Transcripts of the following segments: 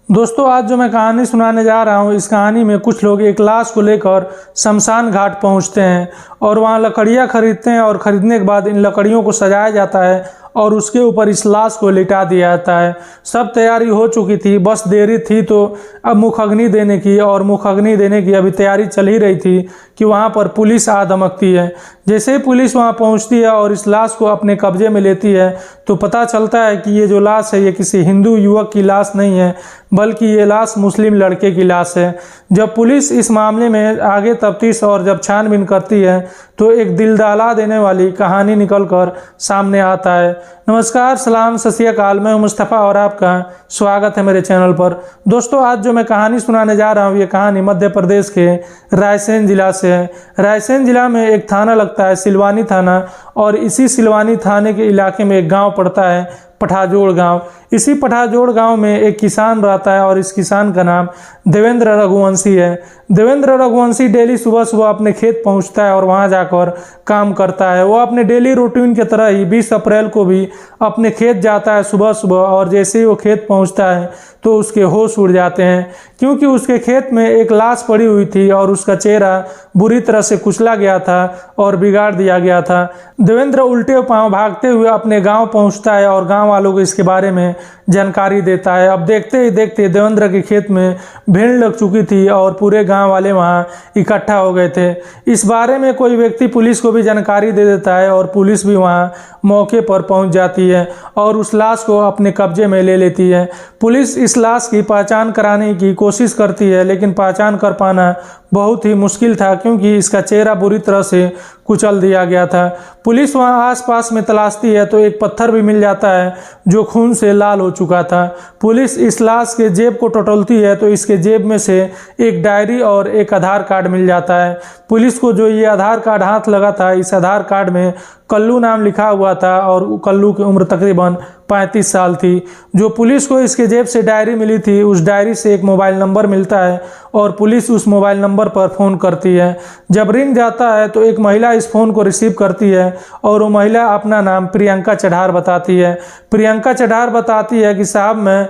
दोस्तों आज जो मैं कहानी सुनाने जा रहा हूँ, इस कहानी में कुछ लोग एक लाश को लेकर शमशान घाट पहुँचते हैं और वहाँ लकड़ियाँ खरीदते हैं और ख़रीदने के बाद इन लकड़ियों को सजाया जाता है और उसके ऊपर इस लाश को लिटा दिया जाता है। सब तैयारी हो चुकी थी, बस देरी थी तो अब मुखाग्नि देने की, और मुखाग्नि देने की अभी तैयारी चल ही रही थी कि वहाँ पर पुलिस आ धमकती है। जैसे ही पुलिस वहाँ पहुँचती है और इस लाश को अपने कब्जे में लेती है तो पता चलता है कि ये जो लाश है ये किसी हिंदू युवक की लाश नहीं है, बल्कि ये लाश मुस्लिम लड़के की लाश है। जब पुलिस इस मामले में आगे तफ्तीश और जब छानबीन करती है तो एक दिल दहला देने वाली कहानी निकलकर सामने आता है। नमस्कार, सलाम, सत श्री अकाल, मैं हूं मुस्तफ़ा और आपका स्वागत है मेरे चैनल पर। दोस्तों आज जो मैं कहानी सुनाने जा रहा हूं, ये कहानी मध्य प्रदेश के रायसेन जिला से है। रायसेन जिला में एक थाना लगता है, सिलवानी थाना, और इसी सिलवानी थाने के इलाके में एक गाँव पड़ता है, पठाजोड़ गांव। इसी पठाजोड़ गांव में एक किसान रहता है और इस किसान का नाम देवेंद्र रघुवंशी है। देवेंद्र रघुवंशी डेली सुबह सुबह अपने खेत पहुंचता है और वहां जाकर काम करता है। वो अपने डेली रूटीन की तरह ही 20 अप्रैल को भी अपने खेत जाता है सुबह सुबह, और जैसे ही वो खेत पहुंचता है तो उसके होश उड़ जाते हैं, क्योंकि उसके खेत में एक लाश पड़ी हुई थी और उसका चेहरा बुरी तरह से कुचला गया था और बिगाड़ दिया गया था। देवेंद्र उल्टे पांव भागते हुए अपने गांव पहुंचता है और गांव वालों को इसके बारे में जानकारी देता है। अब देखते ही देखते देवेंद्र के खेत में भीड़ लग चुकी थी और पूरे गांव वाले वहां इकट्ठा हो गए थे। इस बारे में कोई व्यक्ति पुलिस को भी जानकारी दे देता है और पुलिस भी वहां मौके पर पहुंच जाती है और उस लाश को अपने कब्जे में ले लेती है। पुलिस इस लाश की पहचान कराने की कोशिश करती है, लेकिन पहचान कर पाना बहुत ही मुश्किल था, क्योंकि इसका चेहरा बुरी तरह से कुचल दिया गया था। पुलिस वहां आसपास में तलाशती है तो एक पत्थर भी मिल जाता है जो खून से लाल हो चुका था। पुलिस इस लाश के जेब को टटोलती है तो इसके जेब में से एक डायरी और एक आधार कार्ड मिल जाता है। पुलिस को जो ये आधार कार्ड हाथ लगा था, इस आधार कार्ड में कल्लू नाम लिखा हुआ था और कल्लू की उम्र तकरीबन 35 साल थी। जो पुलिस को इसके जेब से डायरी मिली थी, उस डायरी से एक मोबाइल नंबर मिलता है और पुलिस उस मोबाइल नंबर पर फ़ोन करती है। जब रिंग जाता है तो एक महिला इस फ़ोन को रिसीव करती है और वो महिला अपना नाम प्रियंका चढ़ार बताती है। प्रियंका चढ़ार बताती है कि साहब मैं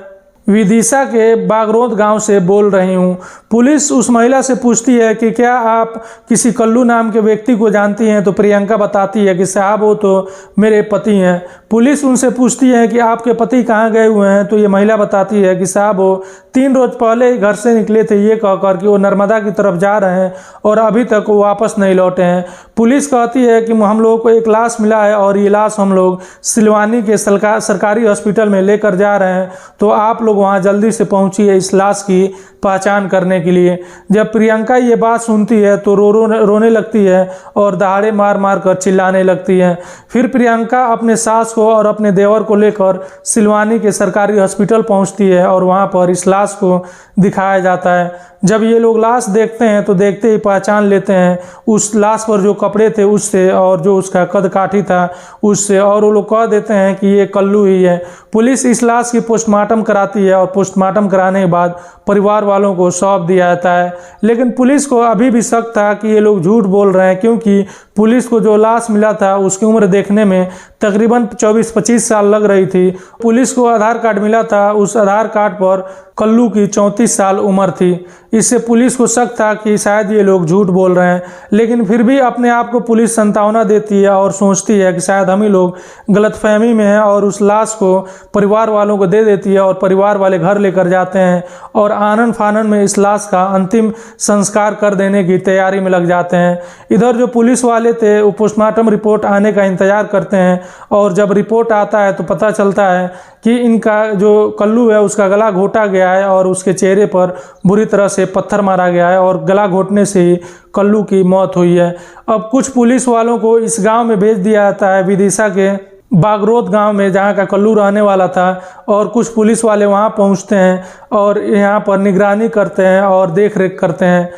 विदिशा के बागरोद गांव से बोल रही हूं। पुलिस उस महिला से पूछती है कि क्या आप किसी कल्लू नाम के व्यक्ति को जानती हैं, तो प्रियंका बताती है कि साहब वो तो मेरे पति हैं। पुलिस उनसे पूछती है कि आपके पति कहाँ गए हुए हैं, तो ये महिला बताती है कि साहब वो 3 रोज पहले ही घर से निकले थे, ये कहकर कि वो नर्मदा की तरफ जा रहे हैं और अभी तक वो वापस नहीं लौटे हैं। पुलिस कहती है कि हम लोगों को एक लाश मिला है और ये लाश हम लोग सिलवानी के सरकारी हॉस्पिटल में लेकर जा रहे हैं, तो आप लोग वहां जल्दी से पहुंचिए इस लाश की पहचान करने के लिए। जब प्रियंका ये बात सुनती है तो रोने लगती है और दहाड़े मार मार कर चिल्लाने लगती है। फिर प्रियंका अपने सास को और अपने देवर को लेकर सिलवानी के सरकारी हॉस्पिटल पहुंचती है और वहां पर इस लाश को दिखाया जाता है। जब ये लोग लाश देखते हैं तो देखते ही पहचान लेते हैं उस लाश पर जो कपड़े थे उससे, और जो उसका कद काठी था उससे, और वो लोग कह देते हैं कि ये कल्लू ही है। पुलिस इस लाश की पोस्टमार्टम कराती है और पोस्टमार्टम कराने के बाद परिवार वालों को सौंप दिया जाता है। लेकिन पुलिस को अभी भी शक था कि ये लोग झूठ बोल रहे हैं, क्योंकि पुलिस को जो लाश मिला था उसकी उम्र देखने में तकरीबन 24-25 साल लग रही थी। पुलिस को आधार कार्ड मिला था, उस आधार कार्ड पर कल्लू की 34 साल उम्र थी। इससे पुलिस को शक था कि शायद ये लोग झूठ बोल रहे हैं, लेकिन फिर भी अपने आप को पुलिस सांत्वना देती है और सोचती है कि शायद हम ही लोग गलतफहमी में हैं, और उस लाश को परिवार वालों को दे देती है और परिवार वाले घर लेकर जाते हैं और आनन फानन में इस लाश का अंतिम संस्कार कर देने की तैयारी में लग जाते हैं। इधर जो पुलिस वाले थे वो पोस्टमार्टम रिपोर्ट आने का इंतजार करते हैं, और जब रिपोर्ट आता है तो पता चलता है कि इनका जो कल्लू है उसका गला घोटा गया है और उसके चेहरे पर बुरी तरह से पत्थर मारा गया है और गला घोटने से ही कल्लू की मौत हुई है। अब कुछ पुलिस वालों को इस गांव में भेज दिया जाता है, विदिशा के बागरोद गांव में, जहां का कल्लू रहने वाला था, और कुछ पुलिस वाले वहां पहुंचते हैं और यहां पर निगरानी करते हैं और देख रेख करते हैं,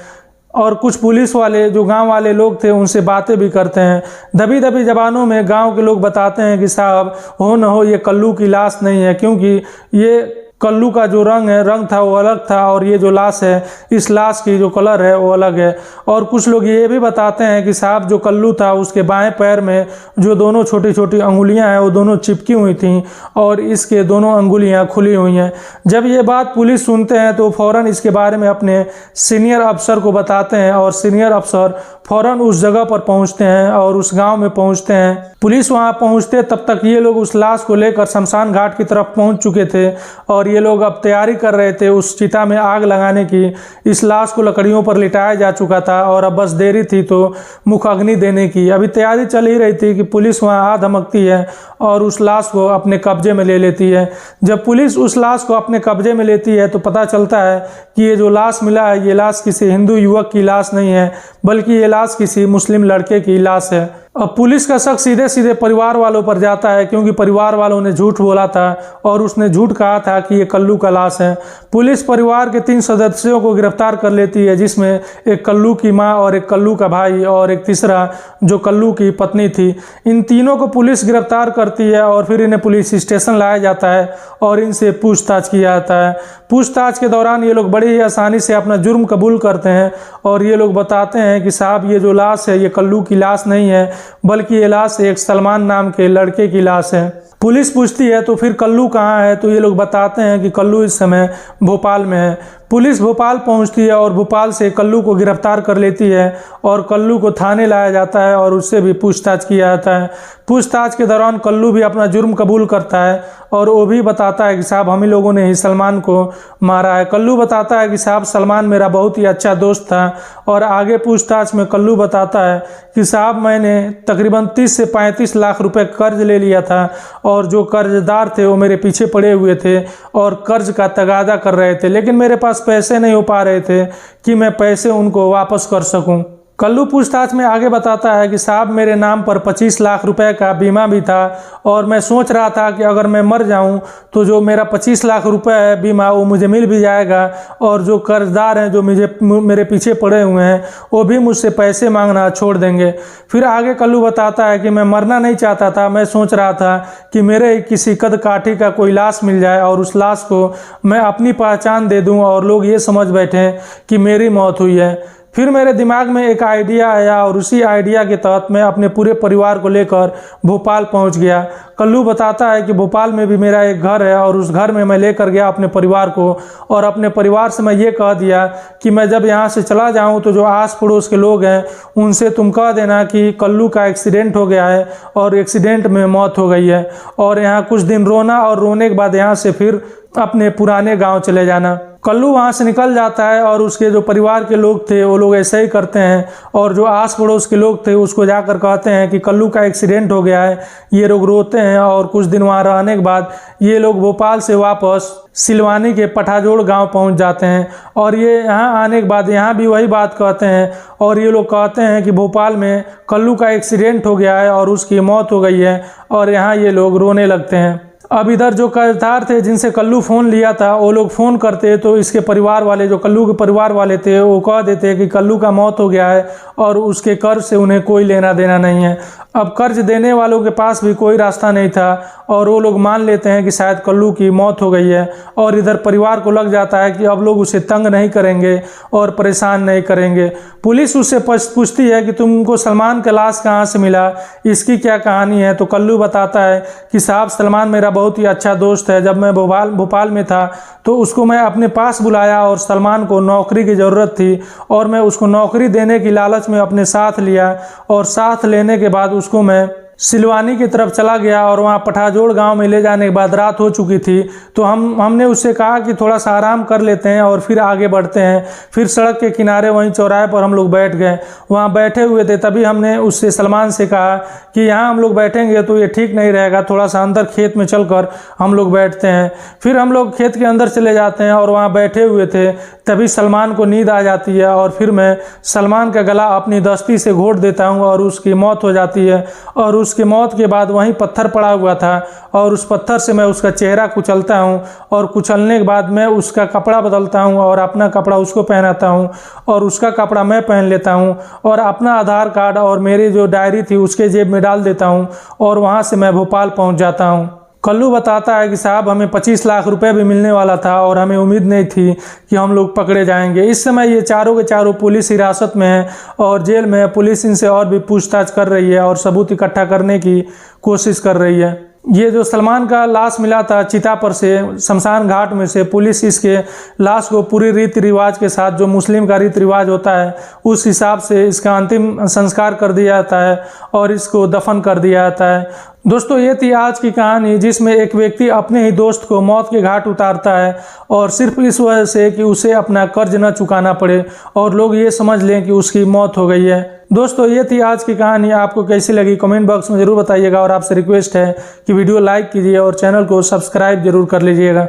और कुछ पुलिस वाले जो गांव वाले लोग थे उनसे बातें भी करते हैं। दबी दबी जबानों में गांव के लोग बताते हैं कि साहब हो न हो ये कल्लू की लाश नहीं है, क्योंकि ये कल्लू का जो रंग था वो अलग था और ये जो लाश है इस लाश की जो कलर है वो अलग है। और कुछ लोग ये भी बताते हैं कि साहब जो कल्लू था उसके बाएं पैर में जो दोनों छोटी छोटी अंगुलियां हैं वो दोनों चिपकी हुई थी और इसके दोनों अंगुलियां खुली हुई हैं। जब ये बात पुलिस सुनते हैं तो फ़ौरन इसके बारे में अपने सीनियर अफसर को बताते हैं और सीनियर अफसर फ़ौरन उस जगह पर पहुंचते हैं और उस गांव में पहुंचते हैं। पुलिस वहां पहुंचते तब तक ये लोग उस लाश को लेकर शमशान घाट की तरफ पहुंच चुके थे और ये लोग अब तैयारी कर रहे थे उस चिता में आग लगाने की। इस लाश को लकड़ियों पर लिटाया जा चुका था और अब बस देरी थी तो मुख अग्नि देने की। अभी तैयारी चल ही रही थी कि पुलिस वहां आ धमकती है और उस लाश को अपने कब्जे में ले लेती है। जब पुलिस उस लाश को अपने कब्जे में लेती है तो पता चलता है कि ये जो लाश मिला है ये लाश किसी हिंदू युवक की लाश नहीं है बल्कि ये लाश किसी मुस्लिम लड़के की लाश है। अब पुलिस का शक सीधे सीधे परिवार वालों पर जाता है क्योंकि परिवार वालों ने झूठ बोला था और उसने झूठ कहा था कि ये कल्लू का लाश है। पुलिस परिवार के 3 सदस्यों को गिरफ्तार कर लेती है जिसमें एक कल्लू की मां और एक कल्लू का भाई और एक तीसरा जो कल्लू की पत्नी थी। इन तीनों को पुलिस गिरफ्तार करती है और फिर इन्हें पुलिस स्टेशन लाया जाता है और इनसे पूछताछ किया जाता है। पूछताछ के दौरान ये लोग बड़ी ही आसानी से अपना जुर्म कबूल करते हैं और ये लोग बताते हैं कि साहब ये जो लाश है ये कल्लू की लाश नहीं है बल्कि ये लाश एक सलमान नाम के लड़के की लाश है। पुलिस पूछती है तो फिर कल्लू कहाँ है तो ये लोग बताते हैं कि कल्लू इस समय भोपाल में है। पुलिस भोपाल पहुंचती है और भोपाल से कल्लू को गिरफ्तार कर लेती है और कल्लू को थाने लाया जाता है और उससे भी पूछताछ किया जाता है। पूछताछ के दौरान कल्लू भी अपना जुर्म कबूल करता है और वो भी बताता है कि साहब हम ही लोगों ने ही सलमान को मारा है। कल्लू बताता है कि साहब सलमान मेरा बहुत ही अच्छा दोस्त था और आगे पूछताछ में कल्लू बताता है कि साहब मैंने तकरीबन 30 से 35 लाख रुपए कर्ज ले लिया था और जो कर्जदार थे वो मेरे पीछे पड़े हुए थे और कर्ज का तगादा कर रहे थे लेकिन मेरे पास पैसे नहीं हो पा रहे थे कि मैं पैसे उनको वापस कर सकूं। कल्लू पूछताछ में आगे बताता है कि साहब मेरे नाम पर 25 लाख रुपए का बीमा भी था और मैं सोच रहा था कि अगर मैं मर जाऊं तो जो मेरा 25 लाख रुपए है बीमा वो मुझे मिल भी जाएगा और जो कर्जदार हैं जो मेरे पीछे पड़े हुए हैं वो भी मुझसे पैसे मांगना छोड़ देंगे। फिर आगे कल्लू बताता है कि मैं मरना नहीं चाहता था, मैं सोच रहा था कि मेरे किसी कद काठी का कोई लाश मिल जाए और उस लाश को मैं अपनी पहचान दे दूँ और लोग ये समझ बैठें कि मेरी मौत हुई है। फिर मेरे दिमाग में एक आइडिया आया और उसी आइडिया के तहत मैं अपने पूरे परिवार को लेकर भोपाल पहुंच गया। कल्लू बताता है कि भोपाल में भी मेरा एक घर है और उस घर में मैं लेकर गया अपने परिवार को और अपने परिवार से मैं ये कह दिया कि मैं जब यहाँ से चला जाऊँ तो जो आस पड़ोस के लोग हैं उनसे तुम कह देना कि कल्लू का एक्सीडेंट हो गया है और एक्सीडेंट में मौत हो गई है और यहाँ कुछ दिन रोना और रोने के बाद यहाँ से फिर अपने पुराने गांव चले जाना। कल्लू वहां से निकल जाता है और उसके जो परिवार के लोग थे वो लोग ऐसे ही करते हैं और जो आस पड़ोस के लोग थे उसको जाकर कहते हैं कि कल्लू का एक्सीडेंट हो गया है। ये लोग रोते हैं और कुछ दिन वहां रहने के बाद ये लोग भोपाल से वापस सिलवानी के पठाजोड़ गांव पहुंच जाते हैं और ये यहाँ आने के बाद यहाँ भी वही बात कहते हैं और ये लोग कहते हैं कि भोपाल में कल्लू का एक्सीडेंट हो गया है और उसकी मौत हो गई है और यहाँ ये लोग रोने लगते हैं। अब इधर जो कर्जदार थे जिनसे कल्लू फ़ोन लिया था वो लोग फ़ोन करते तो इसके परिवार वाले जो कल्लू के परिवार वाले थे वो कह देते कि कल्लू का मौत हो गया है और उसके कर्ज से उन्हें कोई लेना देना नहीं है। अब कर्ज देने वालों के पास भी कोई रास्ता नहीं था और वो लोग मान लेते हैं कि शायद कल्लू की मौत हो गई है और इधर परिवार को लग जाता है कि अब लोग उसे तंग नहीं करेंगे और परेशान नहीं करेंगे। पुलिस उससे पूछती है कि तुमको सलमान का लाश कहाँ से मिला, इसकी क्या कहानी है। तो कल्लू बताता है कि साहब सलमान मेरा बहुत ही अच्छा दोस्त है। जब मैं भोपाल में था तो उसको मैं अपने पास बुलाया और सलमान को नौकरी की ज़रूरत थी और मैं उसको नौकरी देने की लालच में अपने साथ लिया और साथ लेने के बाद उसको मैं सिलवानी की तरफ चला गया और वहाँ पठाजोड़ गांव में ले जाने के बाद रात हो चुकी थी तो हमने उससे कहा कि थोड़ा सा आराम कर लेते हैं और फिर आगे बढ़ते हैं। फिर सड़क के किनारे वहीं चौराहे पर हम लोग बैठ गए, वहाँ बैठे हुए थे तभी हमने उससे सलमान से कहा कि यहाँ हम लोग बैठेंगे तो ये ठीक नहीं रहेगा, थोड़ा सा अंदर खेत में चलकर हम लोग बैठते हैं। फिर हम लोग खेत के अंदर चले जाते हैं और वहाँ बैठे हुए थे तभी सलमान को नींद आ जाती है और फिर मैं सलमान का गला अपनी दस्ती से घोंट देता हूँ और उसकी मौत हो जाती है और उसकी मौत के बाद वहीं पत्थर पड़ा हुआ था और उस पत्थर से मैं उसका चेहरा कुचलता हूं और कुचलने के बाद मैं उसका कपड़ा बदलता हूं और अपना कपड़ा उसको पहनाता हूं और उसका कपड़ा मैं पहन लेता हूं और अपना आधार कार्ड और मेरी जो डायरी थी उसके जेब में डाल देता हूं और वहां से मैं भोपाल पहुंच जाता हूं। कल्लू बताता है कि साहब हमें 25 लाख रुपए भी मिलने वाला था और हमें उम्मीद नहीं थी कि हम लोग पकड़े जाएंगे। इस समय ये चारों के चारों पुलिस हिरासत में हैं और जेल में है। पुलिस इनसे और भी पूछताछ कर रही है और सबूत इकट्ठा करने की कोशिश कर रही है। ये जो सलमान का लाश मिला था चिता पर से शमशान घाट में से, पुलिस इसके लाश को पूरी रीति रिवाज के साथ, जो मुस्लिम का रीति रिवाज होता है उस हिसाब से इसका अंतिम संस्कार कर दिया जाता है और इसको दफन कर दिया जाता है। दोस्तों ये थी आज की कहानी, जिसमें एक व्यक्ति अपने ही दोस्त को मौत के घाट उतारता है और सिर्फ इस वजह से कि उसे अपना कर्ज न चुकाना पड़े और लोग ये समझ लें कि उसकी मौत हो गई है। दोस्तों ये थी आज की कहानी, आपको कैसी लगी कमेंट बॉक्स में ज़रूर बताइएगा और आपसे रिक्वेस्ट है कि वीडियो लाइक कीजिए और चैनल को सब्सक्राइब जरूर कर लीजिएगा।